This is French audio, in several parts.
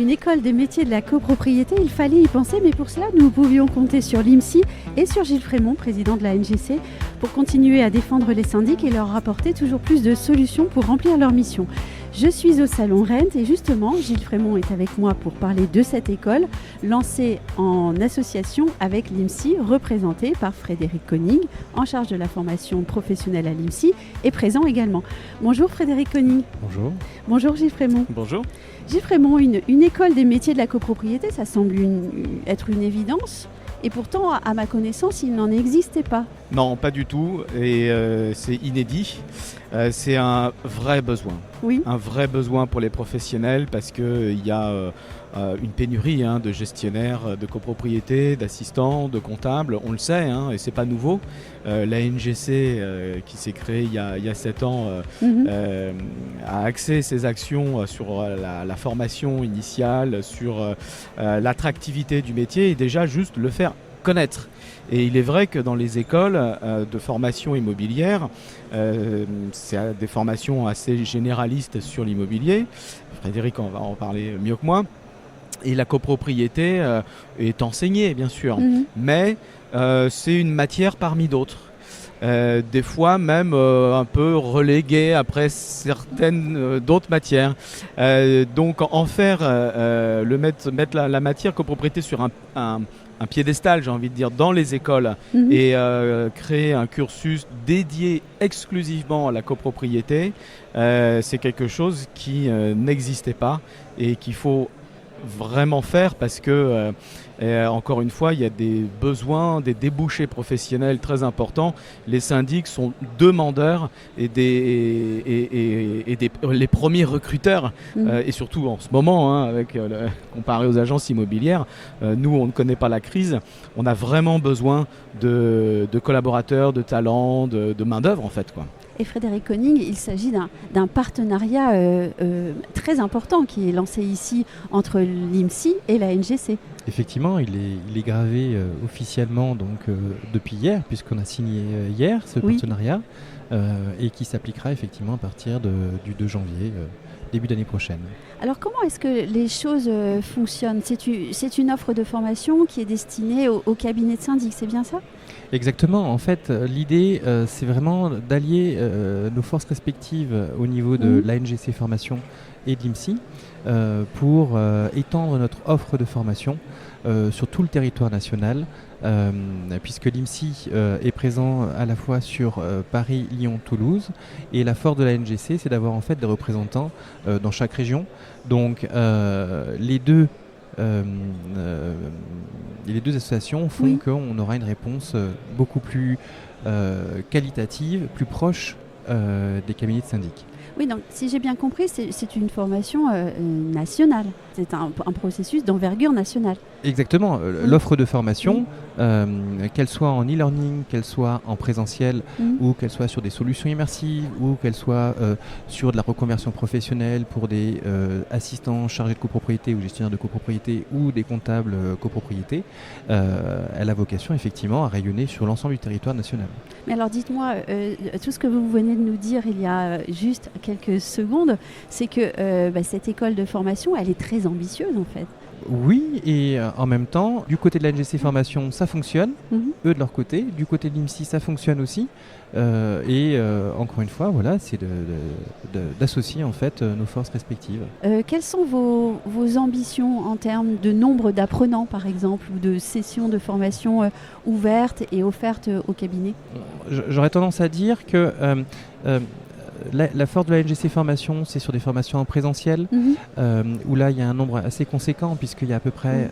Une école des métiers de la copropriété, il fallait y penser, mais pour cela, nous pouvions compter sur l'IMSI et sur Gilles Frémont, président de la NGC, pour continuer à défendre les syndics et leur apporter toujours plus de solutions pour remplir leur mission. Je suis au Salon Rent et justement, Gilles Frémont est avec moi pour parler de cette école, lancée en association avec l'IMSI, représentée par Frédéric Koning, en charge de la formation professionnelle à l'IMSI, et présent également. Bonjour Frédéric Koning. Bonjour. Bonjour Gilles Frémont. Bonjour. Gilles Frémont, une école des métiers de la copropriété, ça semble être une évidence. Et pourtant, à ma connaissance, il n'en existait pas. Non, pas du tout. Et c'est inédit. C'est un vrai besoin. Oui. Un vrai besoin pour les professionnels parce qu'il y a une pénurie de gestionnaires de copropriété, d'assistants, de comptables. On le sait, et c'est pas nouveau. La NGC, qui s'est créée il y a 7 ans, a axé ses actions sur la formation initiale, sur l'attractivité du métier et déjà juste le faire connaître. Et il est vrai que dans les écoles de formation immobilière, c'est des formations assez généralistes sur l'immobilier. Frédéric va en parler mieux que moi. Et la copropriété est enseignée, bien sûr, mais c'est une matière parmi d'autres. Des fois même un peu reléguée après certaines d'autres matières. Donc en faire, mettre la matière copropriété sur un piédestal, j'ai envie de dire, dans les écoles et créer un cursus dédié exclusivement à la copropriété, c'est quelque chose qui n'existait pas et qu'il faut vraiment faire parce que encore une fois il y a des besoins, des débouchés professionnels très importants. Les syndics sont demandeurs et les premiers recruteurs et surtout en ce moment comparé aux agences immobilières, nous on ne connaît pas la crise, on a vraiment besoin de collaborateurs, de talents, de main d'œuvre en fait quoi. Et Frédéric Koning, il s'agit d'un partenariat très important qui est lancé ici entre l'IMSI et la NGC. Effectivement, il est gravé officiellement depuis hier, puisqu'on a signé hier ce partenariat, et qui s'appliquera effectivement à partir du 2 janvier, début d'année prochaine. Alors comment est-ce que les choses fonctionnent ? C'est une offre de formation qui est destinée au cabinet de syndic, c'est bien ça ? Exactement. En fait, l'idée, c'est vraiment d'allier nos forces respectives au niveau de la NGC Formation et de l'IMSI pour étendre notre offre de formation sur tout le territoire national, puisque l'IMSI est présent à la fois sur Paris, Lyon, Toulouse, et la force de la NGC, c'est d'avoir en fait des représentants dans chaque région. Donc les deux associations font qu'on aura une réponse beaucoup plus qualitative, plus proche des cabinets de syndic. Oui, donc si j'ai bien compris, c'est une formation nationale. C'est un processus d'envergure nationale. Exactement. L'offre de formation, qu'elle soit en e-learning, qu'elle soit en présentiel, ou qu'elle soit sur des solutions immersives, ou qu'elle soit sur de la reconversion professionnelle pour des assistants chargés de copropriété ou gestionnaires de copropriété ou des comptables copropriété, elle a vocation effectivement à rayonner sur l'ensemble du territoire national. Mais alors dites-moi, tout ce que vous venez de nous dire il y a juste quelques secondes, c'est que cette école de formation, elle est très ambitieuse en fait. Oui, et en même temps, du côté de la NGC Formation, ça fonctionne, eux de leur côté. Du côté de l'IMSI, ça fonctionne aussi. Et encore une fois, voilà, c'est d'associer en fait nos forces respectives. Quelles sont vos ambitions en termes de nombre d'apprenants, par exemple, ou de sessions de formation ouvertes et offertes au cabinet ? J'aurais tendance à dire que la force de la NGC Formation, c'est sur des formations en présentiel, où là, il y a un nombre assez conséquent, puisqu'il y a à peu près,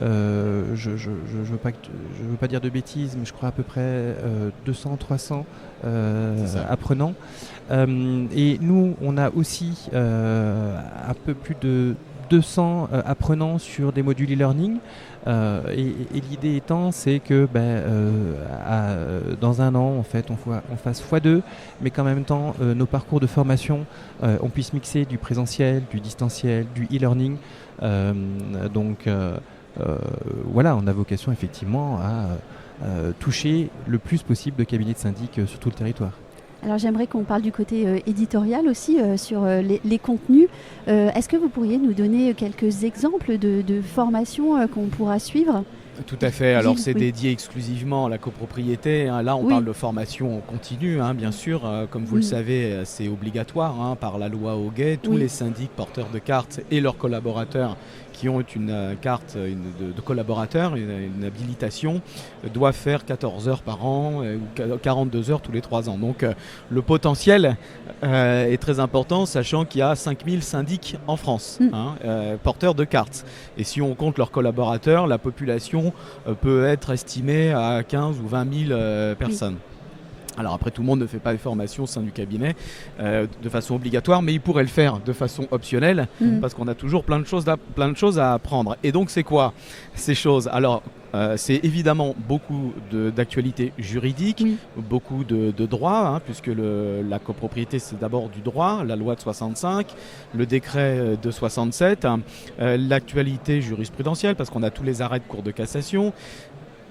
je veux pas dire de bêtises, mais je crois à peu près 200-300 apprenants. Et nous, on a aussi un peu plus de 200 apprenants sur des modules e-learning. Et l'idée étant, c'est que dans un an, en fait, on fasse x2, mais qu'en même temps, nos parcours de formation, on puisse mixer du présentiel, du distanciel, du e-learning. Voilà, on a vocation effectivement à toucher le plus possible de cabinets de syndic sur tout le territoire. Alors j'aimerais qu'on parle du côté éditorial aussi, sur les contenus. Est-ce que vous pourriez nous donner quelques exemples de formations qu'on pourra suivre ? Tout à fait. Alors c'est oui. dédié exclusivement à la copropriété. Là, on parle de formation continue, bien sûr. Comme vous le savez, c'est obligatoire par la loi Hoguet. Tous les syndics porteurs de cartes et leurs collaborateurs qui ont une carte de collaborateur, une habilitation, doivent faire 14 heures par an ou 42 heures tous les 3 ans. Donc le potentiel est très important, sachant qu'il y a 5000 syndics en France, porteurs de cartes. Et si on compte leurs collaborateurs, la population peut être estimée à 15 ou 20 000 personnes. Alors après, tout le monde ne fait pas des formations au sein du cabinet de façon obligatoire, mais il pourrait le faire de façon optionnelle parce qu'on a toujours plein de choses à apprendre. Et donc c'est quoi ces choses ? Alors c'est évidemment beaucoup d'actualités juridiques, beaucoup de droit, puisque la copropriété c'est d'abord du droit, la loi de 65, le décret de 67, l'actualité jurisprudentielle parce qu'on a tous les arrêts de cour de cassation,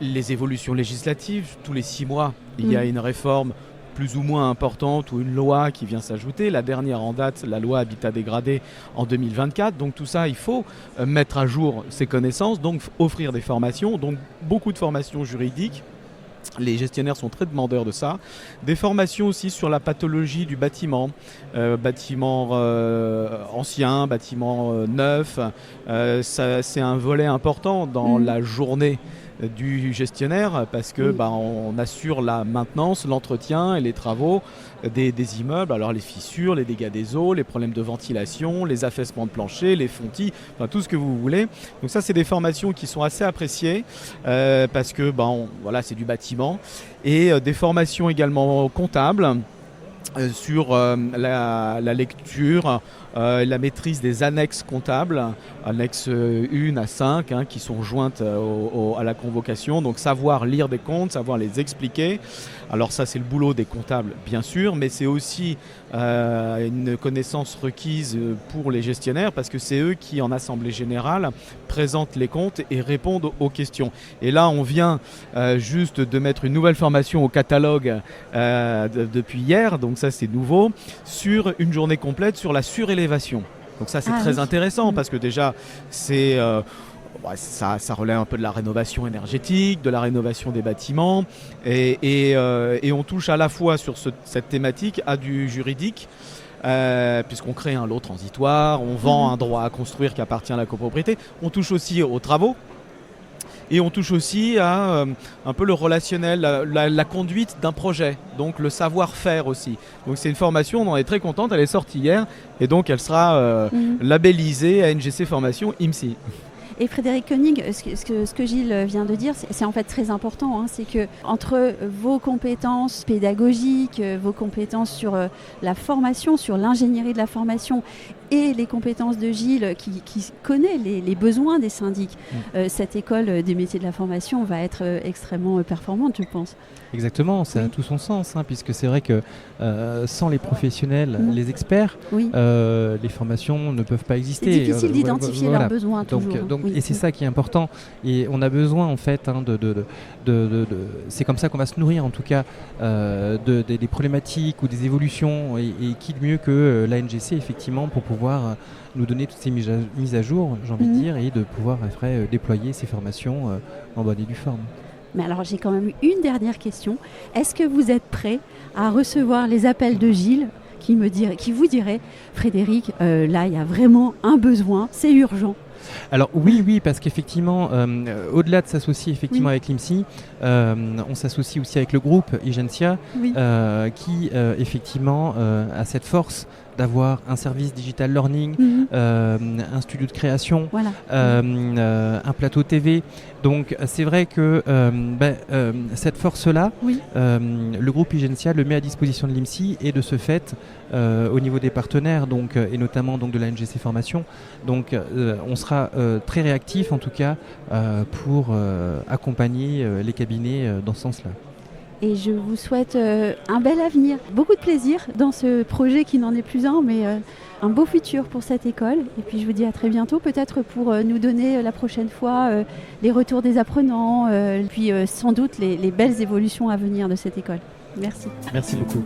les évolutions législatives. Tous les 6 mois, il y a une réforme plus ou moins importante ou une loi qui vient s'ajouter. La dernière en date, la loi Habitat dégradé en 2024. Donc tout ça, il faut mettre à jour ses connaissances, donc offrir des formations, donc beaucoup de formations juridiques. Les gestionnaires sont très demandeurs de ça. Des formations aussi sur la pathologie du bâtiment, bâtiment ancien, bâtiment neuf. C'est un volet important dans la journée du gestionnaire parce que on assure la maintenance, l'entretien et les travaux des immeubles, alors les fissures, les dégâts des eaux, les problèmes de ventilation, les affaissements de plancher, les fontis, enfin tout ce que vous voulez. Donc ça c'est des formations qui sont assez appréciées parce que voilà, c'est du bâtiment, et des formations également comptables sur la lecture, la maîtrise des annexes comptables, annexes 1 à 5 qui sont jointes à la convocation. Donc savoir lire des comptes, savoir les expliquer. Alors ça c'est le boulot des comptables bien sûr, mais c'est aussi une connaissance requise pour les gestionnaires parce que c'est eux qui en assemblée générale présentent les comptes et répondent aux questions. Et là on vient juste de mettre une nouvelle formation au catalogue depuis hier, donc ça c'est nouveau, sur une journée complète sur la surélévation. Donc ça c'est très intéressant parce que déjà c'est ça relève un peu de la rénovation énergétique, de la rénovation des bâtiments et on touche à la fois sur cette thématique à du juridique puisqu'on crée un lot transitoire, on vend un droit à construire qui appartient à la copropriété, on touche aussi aux travaux. Et on touche aussi à un peu le relationnel, la conduite d'un projet, donc le savoir-faire aussi. Donc c'est une formation, on en est très contente, elle est sortie hier et donc elle sera labellisée ANGC Formation IMSI. Et Frédéric Koenig, ce que Gilles vient de dire, c'est en fait très important. C'est que entre vos compétences pédagogiques, vos compétences sur la formation, sur l'ingénierie de la formation et les compétences de Gilles qui connaît les besoins des syndics, cette école des métiers de la formation va être extrêmement performante, je pense. Exactement, ça a tout son sens, puisque c'est vrai que sans les professionnels, les experts, les formations ne peuvent pas exister. C'est difficile d'identifier leurs besoins toujours. Et c'est ça qui est important. Et on a besoin en fait c'est comme ça qu'on va se nourrir en tout cas des problématiques ou des évolutions. Et qui de mieux que l'ANGC effectivement pour pouvoir nous donner toutes ces mises à jour, j'ai envie de dire, et de pouvoir après déployer ces formations en bonne et due forme. Mais alors j'ai quand même une dernière question. Est-ce que vous êtes prêt à recevoir les appels de Gilles qui vous dirait Frédéric, là il y a vraiment un besoin, c'est urgent? Alors oui, parce qu'effectivement, au-delà de s'associer effectivement avec l'IMSI, on s'associe aussi avec le groupe Igencia, qui effectivement a cette force d'avoir un service digital learning, un studio de création, un plateau TV. Donc c'est vrai que cette force-là, le groupe Igencia le met à disposition de l'IMSI et de ce fait, au niveau des partenaires, donc, et notamment donc, de la NGC Formation, donc, on sera très réactif en tout cas pour accompagner les cabinets dans ce sens-là. Et je vous souhaite un bel avenir, beaucoup de plaisir dans ce projet qui n'en est plus un, mais un beau futur pour cette école. Et puis je vous dis à très bientôt, peut-être pour nous donner la prochaine fois les retours des apprenants, puis sans doute les belles évolutions à venir de cette école. Merci. Merci beaucoup.